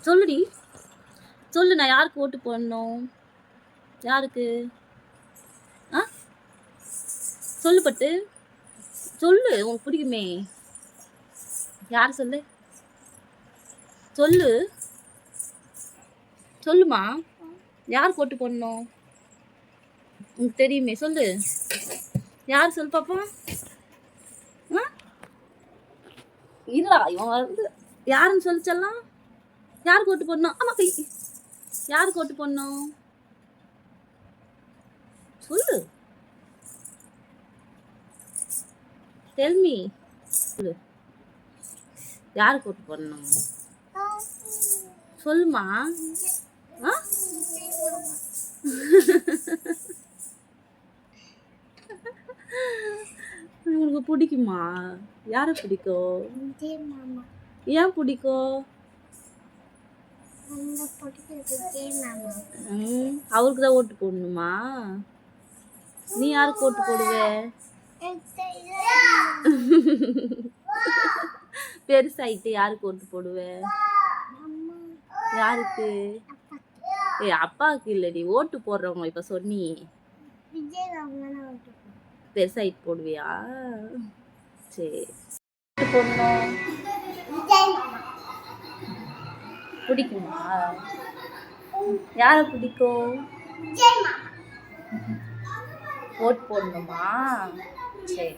சொல்லுடி. சொல்லு, நான் யாருக்கு ஓட்டு போடணும்? யாருக்கு? ஆ சொல்லு பட்டு. சொல்லு, உனக்கு பிடிக்குமே. யார் சொல்லு? சொல்லு. சொல்லுமா. யாருக்கு ஓட்டு போடணும்? உனக்கு தெரியுமே, சொல்லு. யார் சொல்லு பாப்போம். ஆ இல்லா, இவன் வந்து யாருன்னு சொல்லிச்செல்லாம். யாருக்கு ஓட்டு போடணும்? ஆமா கை. யாருக்கு ஓட்டு போடணும்? சொல்லு. Tell me. சொல்லு. யாருக்கு ஓட்டு போடணும்? சொல்லுமா. ஆ உனக்கு பிடிக்குமா? யாரை பிடிக்கும்? ஏன் பிடிக்கும்? அவருக்கு தான் ஓட்டு போடணுமா? நீ யாருக்கு ஓட்டு போடுவ? பெருசாயிட்டு யாருக்கு ஓட்டு போடுவ? யாருக்கு? அப்பாவுக்கு இல்லடி, ஓட்டு போடுறவங்க இப்ப சொன்னி. பெருசாயிட்டு போடுவியா? சரி. போடணும். பிடிக்குமா? யார பிடிக்கும்? ஓட்டு போடணுமா? சரி.